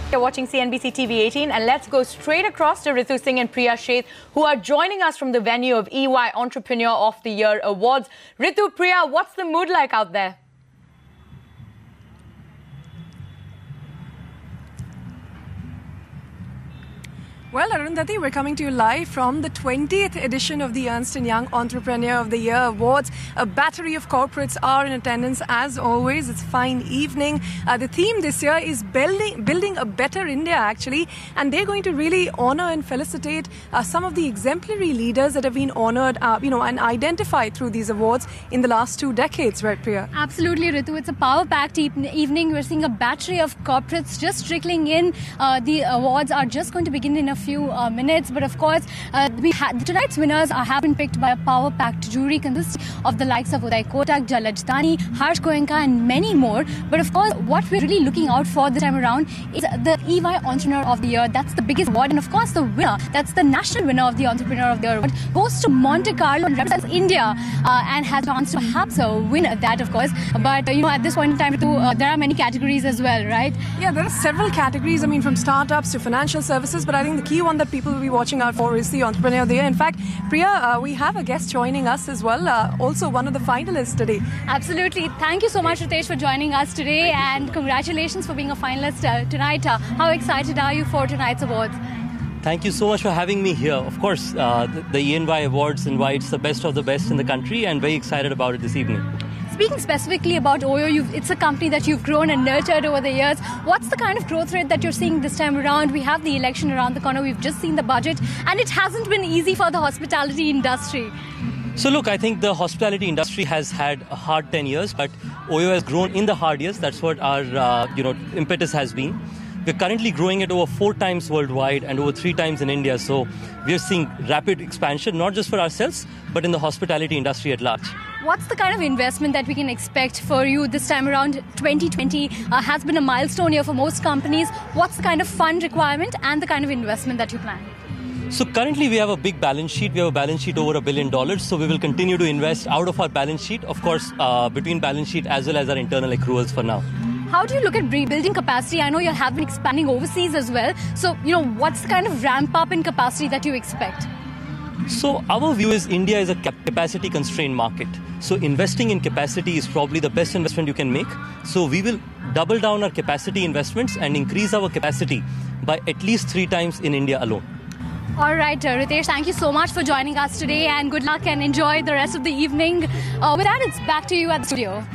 You're watching CNBC TV 18, and let's go straight across to Ritu Singh and Priya Sheth, who are joining us from the venue of EY Entrepreneur of the Year Awards. Ritu, Priya, what's the mood like out there? Well, Arundhati, we're coming to you live from the 20th edition of the Ernst & Young Entrepreneur of the Year Awards. A battery of corporates are in attendance as always. It's a fine evening. The theme this year is building a better India, actually. And they're going to really honor and felicitate some of the exemplary leaders that have been honored, and identified through these awards in the last 2 decades, right, Priya? Absolutely, Ritu. It's a power-packed evening. We're seeing a battery of corporates just trickling in. The awards are just going to begin in a few minutes, but of course tonight's winners have been picked by a power-packed jury consisting of the likes of Uday Kotak, Jalaj Dani, Harsh Goenka and many more. But of course, what we're really looking out for this time around is the EY Entrepreneur of the Year. That's the biggest award, and of course the winner, that's the national winner of the Entrepreneur of the Year award, goes to Monte Carlo and represents India and has a chance to perhaps win that, of course. But at this point in time, Ritu, there are many categories as well, right? Yeah, there are several categories, from startups to financial services, but I think the key one that people will be watching out for is the Entrepreneur of the Year. In fact, Priya, we have a guest joining us as well, also one of the finalists today. Absolutely. Thank you so much, Ritesh, for joining us today, and congratulations for being a finalist tonight. How excited are you for tonight's awards? Thank you so much for having me here. Of course, the EY Awards invites the best of the best in the country, and very excited about it this evening. Speaking specifically about OYO, it's a company that you've grown and nurtured over the years. What's the kind of growth rate that you're seeing this time around? We have the election around the corner. We've just seen the budget, and it hasn't been easy for the hospitality industry. So look, I think the hospitality industry has had a hard 10 years, but OYO has grown in the hard years. That's what our impetus has been. We're currently growing at over 4 times worldwide and over 3 times in India. So we're seeing rapid expansion, not just for ourselves, but in the hospitality industry at large. What's the kind of investment that we can expect for you this time around? 2020 has been a milestone year for most companies. What's the kind of fund requirement and the kind of investment that you plan? So currently we have a big balance sheet. We have a balance sheet over $1 billion. So we will continue to invest out of our balance sheet, of course, between balance sheet as well as our internal accruals for now. How do you look at rebuilding capacity? I know you have been expanding overseas as well. So, what's the kind of ramp up in capacity that you expect? So our view is India is a capacity constrained market. So investing in capacity is probably the best investment you can make. So we will double down our capacity investments and increase our capacity by at least 3 times in India alone. All right, Ritesh, thank you so much for joining us today, and good luck and enjoy the rest of the evening. With that, it's back to you at the studio.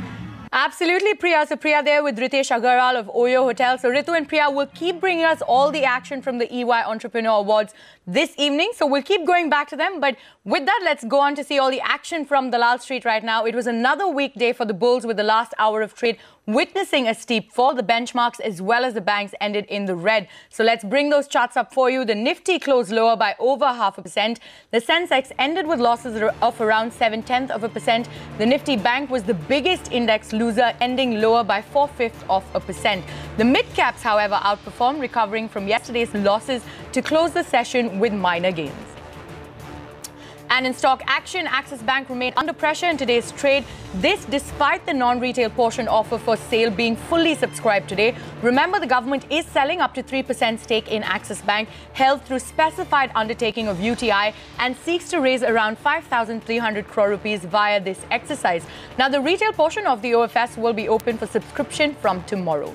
Absolutely, Priya. So Priya there with Ritesh Agarwal of OYO Hotel. So Ritu and Priya will keep bringing us all the action from the EY Entrepreneur Awards this evening. So we'll keep going back to them. But with that, let's go on to see all the action from Dalal Street right now. It was another weekday for the bulls with the last hour of trade witnessing a steep fall. The benchmarks as well as the banks ended in the red. So let's bring those charts up for you. The Nifty closed lower by over 0.5%. The Sensex ended with losses of around 0.7%. The Nifty Bank was the biggest index loser, ending lower by 0.4%. The mid-caps, however, outperformed, recovering from yesterday's losses to close the session with minor gains. And in stock action, Axis Bank remained under pressure in today's trade. This despite the non-retail portion offer for sale being fully subscribed today. Remember, the government is selling up to 3% stake in Axis Bank, held through specified undertaking of UTI, and seeks to raise around 5,300 crore rupees via this exercise. Now, the retail portion of the OFS will be open for subscription from tomorrow.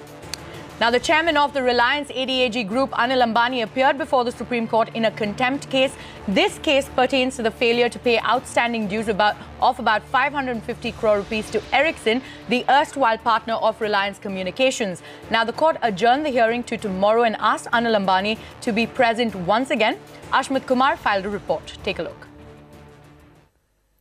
Now, the chairman of the Reliance ADAG Group, Anil Ambani, appeared before the Supreme Court in a contempt case. This case pertains to the failure to pay outstanding dues of about 550 crore rupees to Ericsson, the erstwhile partner of Reliance Communications. Now, the court adjourned the hearing to tomorrow and asked Anil Ambani to be present once again. Ashmit Kumar filed a report. Take a look.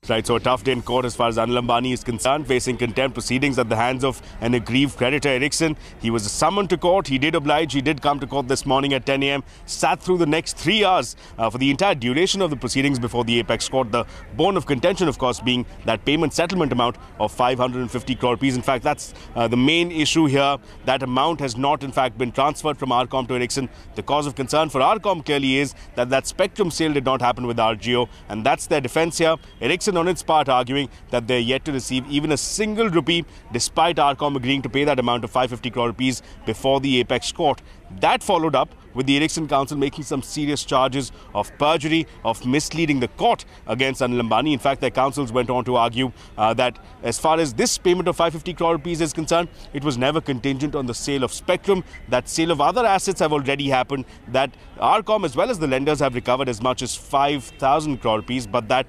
Right, so a tough day in court as far as Anil Ambani is concerned, facing contempt proceedings at the hands of an aggrieved creditor, Ericsson. He was summoned to court. He did oblige. He did come to court this morning at 10 a.m., sat through the next 3 hours for the entire duration of the proceedings before the Apex Court. The bone of contention, of course, being that payment settlement amount of 550 crore rupees. In fact, that's the main issue here. That amount has not, in fact, been transferred from RCom to Ericsson. The cause of concern for RCom clearly is that spectrum sale did not happen with RGO, and that's their defense here. Ericsson, Ericsson on its part arguing that they're yet to receive even a single rupee, despite RCom agreeing to pay that amount of 550 crore rupees before the apex court. That followed up with the Ericsson Council making some serious charges of perjury, of misleading the court against Anil Ambani. In fact, their counsels went on to argue that as far as this payment of 550 crore rupees is concerned, it was never contingent on the sale of spectrum. That sale of other assets have already happened, that RCom as well as the lenders have recovered as much as 5,000 crore rupees, but that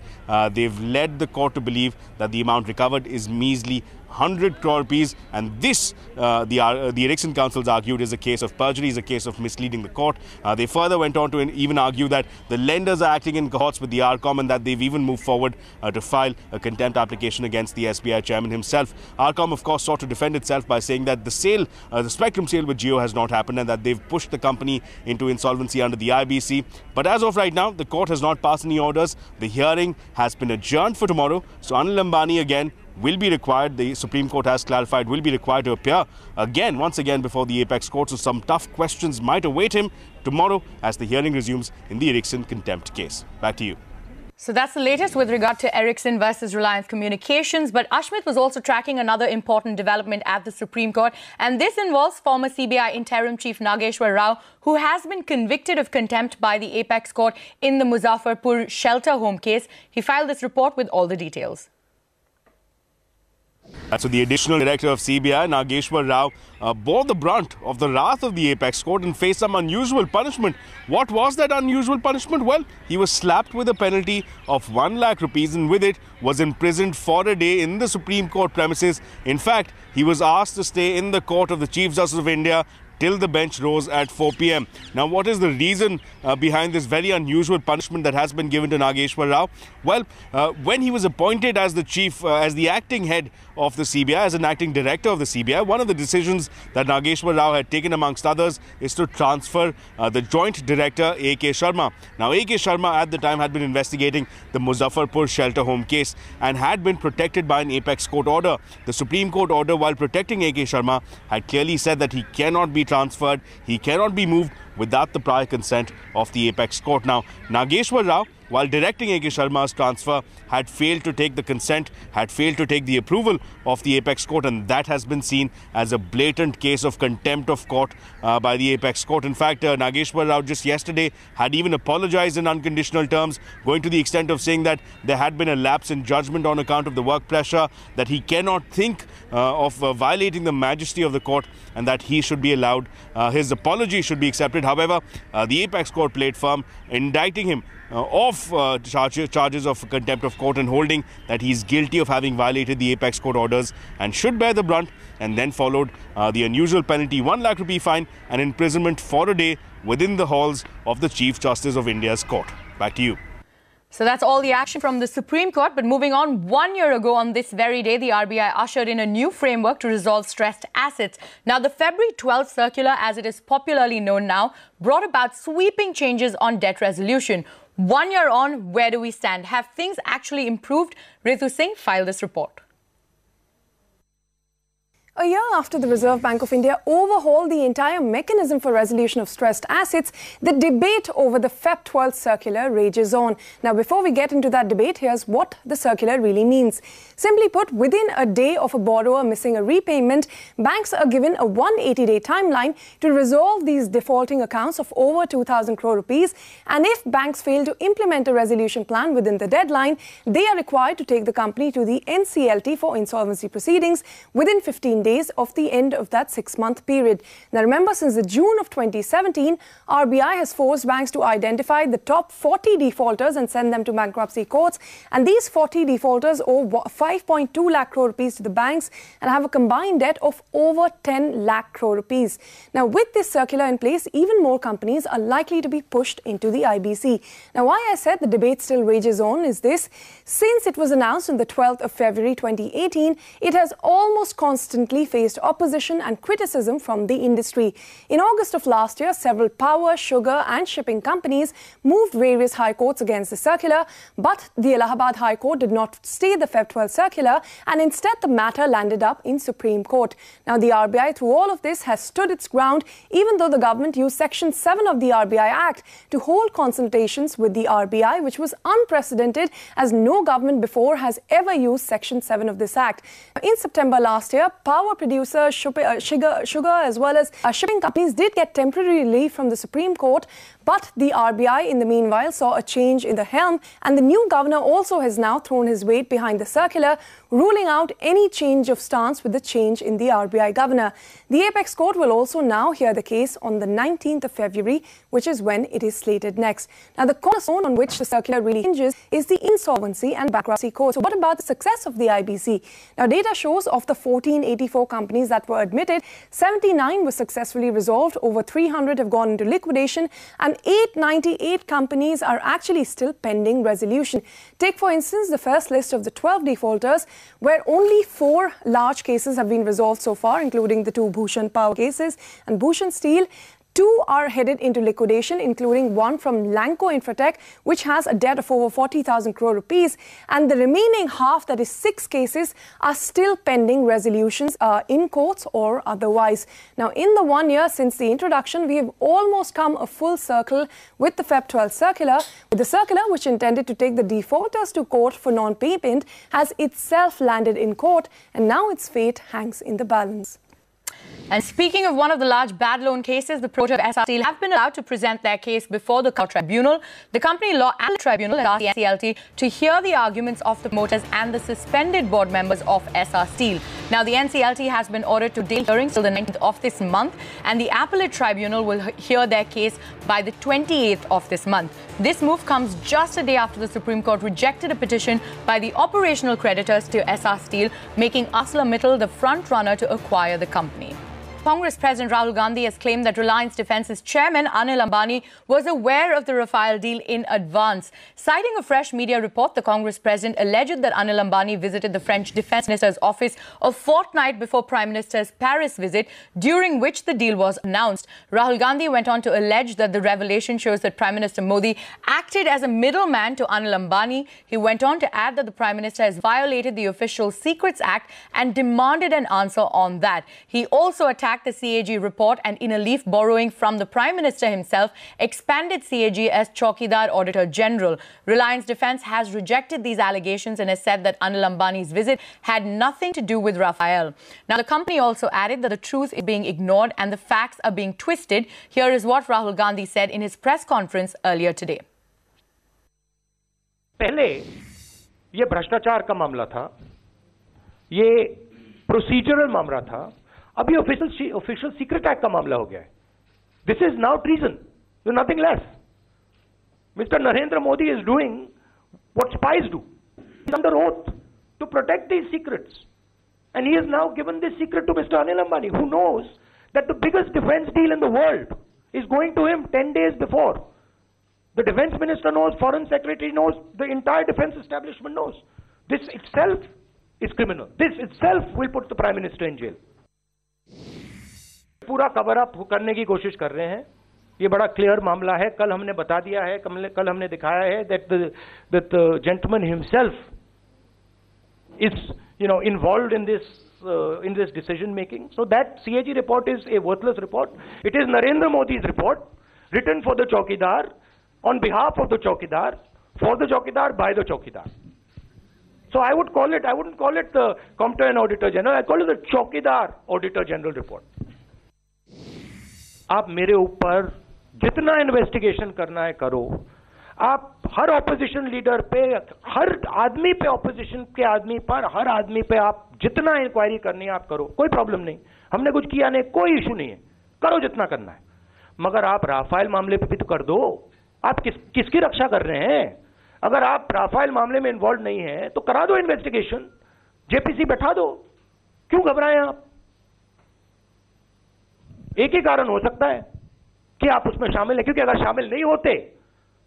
they've led the court to believe that the amount recovered is measly 100 crore rupees, and this, the Ericsson councils argued, is a case of perjury, is a case of misleading the court. They further went on to even argue that the lenders are acting in cohorts with the RCom, and that they've even moved forward to file a contempt application against the SBI chairman himself. RCom, of course, sought to defend itself by saying that the sale, the spectrum sale with Jio has not happened, and that they've pushed the company into insolvency under the IBC. But as of right now, the court has not passed any orders. The hearing has been adjourned for tomorrow. So Anil Ambani again will be required, the Supreme Court has clarified, will be required to appear once again before the apex court. So some tough questions might await him tomorrow as the hearing resumes in the Ericsson contempt case. Back to you. So that's the latest with regard to Ericsson versus Reliance Communications. But Ashmit was also tracking another important development at the Supreme Court. And this involves former CBI Interim Chief Nageshwar Rao, who has been convicted of contempt by the apex court in the Muzaffarpur shelter home case. He filed this report with all the details. So the additional director of CBI, Nageshwar Rao, bore the brunt of the wrath of the apex court and faced some unusual punishment. What was that unusual punishment? Well, he was slapped with a penalty of 1 lakh rupees, and with it was imprisoned for a day in the Supreme Court premises. In fact, he was asked to stay in the court of the Chief Justice of India till the bench rose at 4 p.m. Now, what is the reason behind this very unusual punishment that has been given to Nageshwar Rao? Well, when he was appointed as the chief, as the acting head of the CBI, as an acting director of the CBI, one of the decisions that Nageshwar Rao had taken, amongst others, is to transfer the joint director, A.K. Sharma. Now, A.K. Sharma at the time had been investigating the Muzaffarpur shelter home case and had been protected by an apex court order. The Supreme Court order, while protecting A.K. Sharma, had clearly said that he cannot be transferred, he cannot be moved without the prior consent of the apex court. Now, Nageshwar Rao, while directing A.K. Sharma's transfer, had failed to take the consent, had failed to take the approval of the apex court, and that has been seen as a blatant case of contempt of court by the apex court. In fact, Nageshwar Rao just yesterday had even apologized in unconditional terms, going to the extent of saying that there had been a lapse in judgment on account of the work pressure, that he cannot think of violating the majesty of the court, and that he should be allowed, his apology should be accepted. However, the apex court played firm, indicting him of charges of contempt of court and holding that he is guilty of having violated the apex court orders and should bear the brunt. And then followed the unusual penalty, 1 lakh rupee fine and imprisonment for a day within the halls of the Chief Justice of India's court. Back to you. So that's all the action from the Supreme Court. But moving on, 1 year ago on this very day, the RBI ushered in a new framework to resolve stressed assets. Now, the February 12th circular, as it is popularly known now, brought about sweeping changes on debt resolution. 1 year on, where do we stand? Have things actually improved? Ritu Singh filed this report. A year after the Reserve Bank of India overhauled the entire mechanism for resolution of stressed assets, the debate over the Feb 12th circular rages on. Now, before we get into that debate, here's what the circular really means. Simply put, within a day of a borrower missing a repayment, banks are given a 180-day timeline to resolve these defaulting accounts of over 2,000 crore rupees. And if banks fail to implement a resolution plan within the deadline, they are required to take the company to the NCLT for insolvency proceedings within 15 days of the end of that 6-month period. Now, remember, since the June of 2017, RBI has forced banks to identify the top 40 defaulters and send them to bankruptcy courts. And these 40 defaulters owe 5.2 lakh crore rupees to the banks and have a combined debt of over 10 lakh crore rupees. Now, with this circular in place, even more companies are likely to be pushed into the IBC. Now, why I said the debate still rages on is this. Since it was announced on the 12th of February 2018, it has almost constantly repeatedly faced opposition and criticism from the industry. In August of last year, several power, sugar and shipping companies moved various high courts against the circular, but the Allahabad High Court did not stay the Feb 12 circular, and instead the matter landed up in Supreme Court. Now, the RBI, through all of this, has stood its ground, even though the government used Section 7 of the RBI Act to hold consultations with the RBI, which was unprecedented, as no government before has ever used Section 7 of this Act. In September last year, power producers, sugar as well as shipping companies did get temporary relief from the Supreme Court, but the RBI in the meanwhile saw a change in the helm, and the new governor also has now thrown his weight behind the circular, ruling out any change of stance with the change in the RBI governor. The Apex Court will also now hear the case on the 19th of February, which is when it is slated next. Now, the cornerstone on which the circular really hinges is the Insolvency and Bankruptcy Court. So what about the success of the IBC? Now, data shows of the 1484 companies that were admitted, 79 were successfully resolved, over 300 have gone into liquidation, and 898 companies are actually still pending resolution. Take, for instance, the first list of the 12 defaulters, where only 4 large cases have been resolved so far, including the 2 Bhushan Power cases and Bhushan Steel. 2 are headed into liquidation, including one from Lanco Infratech, which has a debt of over 40,000 crore rupees. And the remaining half, that is 6 cases, are still pending resolutions in courts or otherwise. Now, in the 1 year since the introduction, we have almost come a full circle with the Feb 12 circular. The circular, which intended to take the defaulters to court for non-payment, has itself landed in court, and now its fate hangs in the balance. And speaking of one of the large bad loan cases, the promoter of Essar Steel have been allowed to present their case before the tribunal. The Company Law Appellate Tribunal has asked the NCLT to hear the arguments of the promoters and the suspended board members of Essar Steel. Now, the NCLT has been ordered to delay hearings till the 19th of this month, and the Appellate Tribunal will hear their case by the 28th of this month. This move comes just a day after the Supreme Court rejected a petition by the operational creditors to Essar Steel, making ArcelorMittal the front runner to acquire the company. Congress President Rahul Gandhi has claimed that Reliance Defence's chairman Anil Ambani was aware of the Rafale deal in advance. Citing a fresh media report, the Congress President alleged that Anil Ambani visited the French Defense Minister's office a fortnight before Prime Minister's Paris visit, during which the deal was announced. Rahul Gandhi went on to allege that the revelation shows that Prime Minister Modi acted as a middleman to Anil Ambani. He went on to add that the Prime Minister has violated the Official Secrets Act and demanded an answer on that. He also attacked the CAG report and, in a leaf borrowing from the Prime Minister himself, expanded CAG as Chaukidar Auditor General. Reliance Defence has rejected these allegations and has said that Anil Ambani's visit had nothing to do with Rafale. Now, the company also added that the truth is being ignored and the facts are being twisted. Here is what Rahul Gandhi said in his press conference earlier today. पहले ये भ्रष्टाचार का मामला था, ये procedural मामला था, अभी ऑफिशियल सीक्रेट एक्ट का मामला हो गया है. This is now treason, you nothing less. Mister Narendra Modi is doing what spies do. He's under oath to protect these secrets, and he has now given this secret to Mr. Anil Ambani, who knows that the biggest defense deal in the world is going to him 10 days before. The defense minister knows, foreign secretary knows, the entire defense establishment knows. This itself is criminal. This itself will put the prime minister in jail. पूरा cover up करने की कोशिश कर रहे हैं. ये बड़ा clear मामला है. कल हमने बता दिया है, कल हमने दिखाया है that the gentleman himself is, involved in this decision making. So that CAG report is a worthless report. It is Narendra Modi's report, written for the Chaukidar, on behalf of the Chaukidar, for the Chaukidar, by the Chaukidar. So I wouldn't call it the Comptroller and Auditor General, I call it the Chaukidar Auditor General report. आप मेरे ऊपर जितना investigation करना है करो. आप हर opposition leader पे, हर आदमी पे, ऑपोजिशन के आदमी पर, हर आदमी पे आप जितना इंक्वायरी करनी है आप करो, कोई प्रॉब्लम नहीं. हमने कुछ किया नहीं, कोई इशू नहीं है, करो जितना करना है. मगर आप राफेल मामले पे भी तो कर दो. आप किसकी रक्षा कर रहे हैं? अगर आप राफेल मामले में इन्वॉल्व नहीं है तो करा दो इन्वेस्टिगेशन, जेपीसी बैठा दो. क्यों घबराएं आप? एक ही कारण हो सकता है कि आप उसमें शामिल हैं, क्योंकि अगर शामिल नहीं होते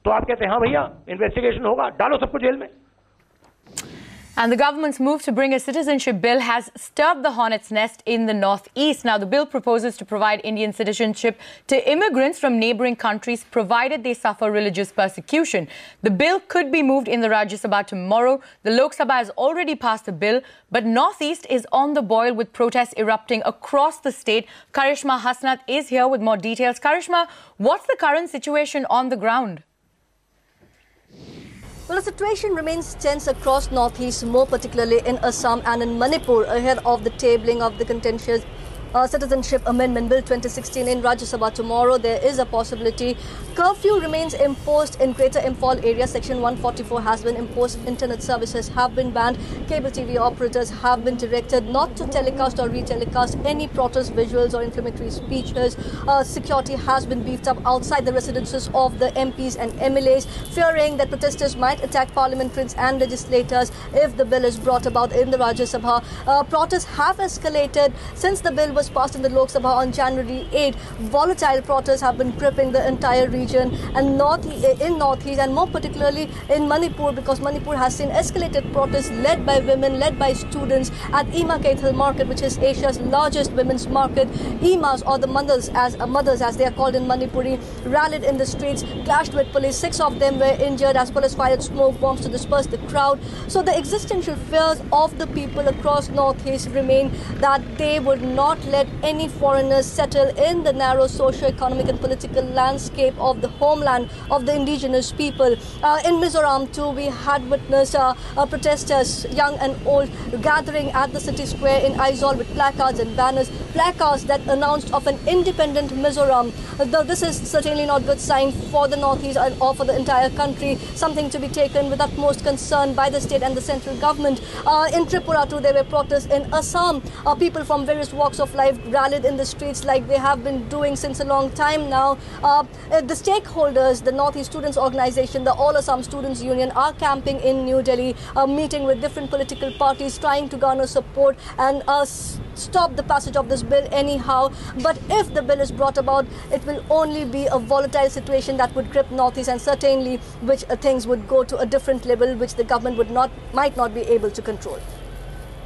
तो आप कहते हैं हाँ भैया इन्वेस्टिगेशन होगा, डालो सबको जेल में. And the government's move to bring a citizenship bill has stirred the hornet's nest in the northeast. Now, the bill proposes to provide Indian citizenship to immigrants from neighbouring countries, provided they suffer religious persecution. The bill could be moved in the Rajya Sabha tomorrow. The Lok Sabha has already passed the bill, but northeast is on the boil with protests erupting across the state. Karishma Hasnath is here with more details. Karishma, what's the current situation on the ground? Well, the situation remains tense across Northeast, more particularly in Assam and in Manipur, ahead of the tabling of the contentious Citizenship Amendment Bill 2016 in Rajya Sabha tomorrow. There is a possibility. Curfew remains imposed in Greater Imphal area. Section 144 has been imposed. Internet services have been banned. Cable TV operators have been directed not to telecast or retelecast any protest visuals or inflammatory speeches. Security has been beefed up outside the residences of the MPs and MLAs, fearing that protesters might attack parliamentarians and legislators if the bill is brought about in the Rajya Sabha. Protests have escalated since the bill was passed in the Lok Sabha on January 8. Volatile protests have been gripping the entire region and in Northeast, and more particularly in Manipur, because Manipur has seen escalated protests led by women, led by students at Ima Kaithal Market, which is Asia's largest women's market. Imas, or the mothers as they are called in Manipuri, rallied in the streets, clashed with police. 6 of them were injured as police fired smoke bombs to disperse the crowd. So the existential fears of the people across Northeast remain that they would not let any foreigners settle in the narrow socio-economic and political landscape of the homeland of the indigenous people. In Mizoram too, we had witnessed protesters, young and old, gathering at the city square in Aizawl with placards and banners, placards that announced of an independent Mizoram. Though this is certainly not a good sign for the Northeast or for the entire country, something to be taken with utmost concern by the state and the central government. In Tripura too, there were protests. In Assam, people from various walks of life rallied in the streets like they have been doing since a long time now. The stakeholders, the Northeast Students Organization, the All Assam Students Union, are camping in New Delhi, meeting with different political parties, trying to garner support and stop the passage of this bill anyhow. But if the bill is brought about, it will only be a volatile situation that would grip Northeast, and certainly which things would go to a different level which the government might not be able to control.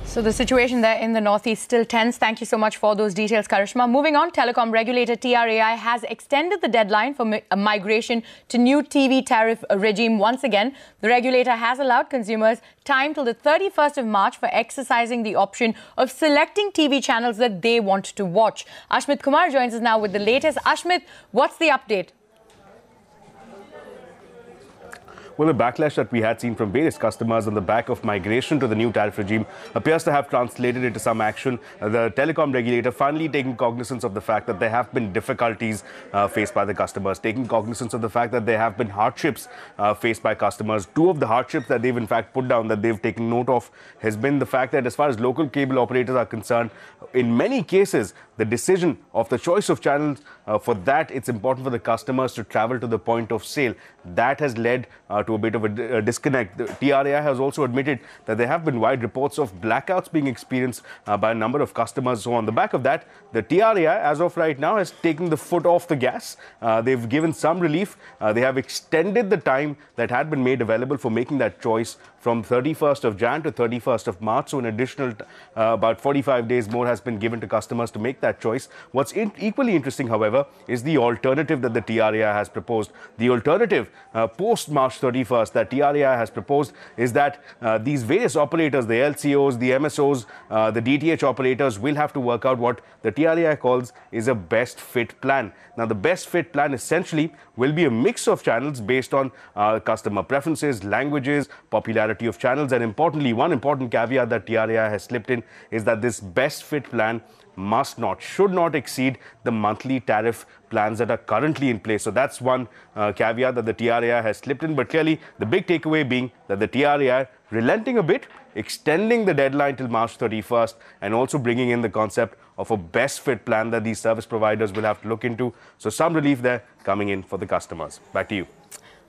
So the situation there in the Northeast still tense. Thank you so much for those details, Karishma. Moving on, telecom regulator TRAI has extended the deadline for migration to new TV tariff regime once again. The regulator has allowed consumers time till the 31st of March for exercising the option of selecting TV channels that they want to watch. Ashmit Kumar joins us now with the latest. Ashmit, what's the update? Well, the backlash that we had seen from various customers on the back of migration to the new tariff regime appears to have translated into some action. The telecom regulator finally taking cognizance of the fact that there have been difficulties faced by the customers, taking cognizance of the fact that there have been hardships faced by customers. 2 of the hardships that they've in fact put down, that they've taken note of, has been the fact that as far as local cable operators are concerned, in many cases, the decision of the choice of channels, for that, it's important for the customers to travel to the point of sale. That has led to a bit of a disconnect. The TRAI has also admitted that there have been wide reports of blackouts being experienced by a number of customers. So on the back of that, the TRAI, as of right now, has taken the foot off the gas. They've given some relief. They have extended the time that had been made available for making that choice from 31st of Jan to 31st of March. So an additional about 45 days more has been given to customers to make that choice. What's equally interesting, however, is the alternative that the TRAI has proposed. The alternative post March 31st that TRAI has proposed is that these various operators, the LCOs, the MSOs, the DTH operators will have to work out what the TRAI calls is a best fit plan. Now, the best fit plan essentially will be a mix of channels based on customer preferences, languages, popularity of channels, and importantly, one important caveat that TRAI has slipped in is that this best fit plan should not exceed the monthly tariff plans that are currently in place. So that's one caveat that the TRAI has slipped in. But clearly, the big takeaway being that the TRAI relenting a bit, extending the deadline till March 31st, and also bringing in the concept of a best fit plan that these service providers will have to look into. So some relief there coming in for the customers. Back to you.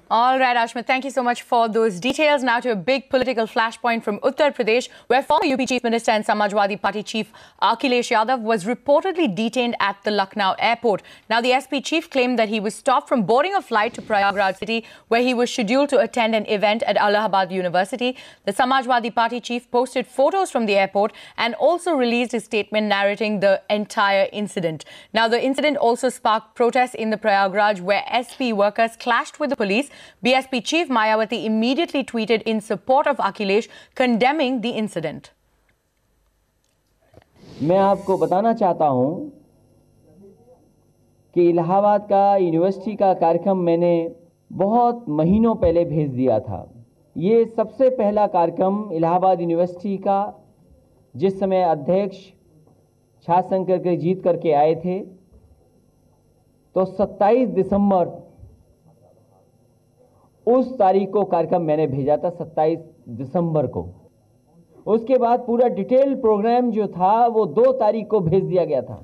All right, Ashmit, thank you so much for those details. Now to a big political flashpoint from Uttar Pradesh, where former UP Chief Minister and Samajwadi Party Chief Akhilesh Yadav was reportedly detained at the Lucknow airport. Now, the SP chief claimed that he was stopped from boarding a flight to Prayagraj city, where he was scheduled to attend an event at Allahabad University. The Samajwadi Party chief posted photos from the airport and also released a statement narrating the entire incident. Now, the incident also sparked protests in the Prayagraj, where SP workers clashed with the police. BSP chief Mayawati immediately tweeted in support of Akhilesh, condemning the incident. मैं आपको बताना चाहता हूं कि इलाहाबाद का university का कार्यक्रम मैंने बहुत महीनों पहले भेज दिया था। ये सबसे पहला कार्यक्रम इलाहाबाद यूनिवर्सिटी का, जिस समय अध्यक्ष छात्र संघ करके जीत करके आए थे, तो 27 दिसंबर उस तारीख को कार्यक्रम मैंने भेजा था, 27 दिसंबर को। उसके बाद पूरा डिटेल प्रोग्राम जो था वो 2 तारीख को भेज दिया गया था।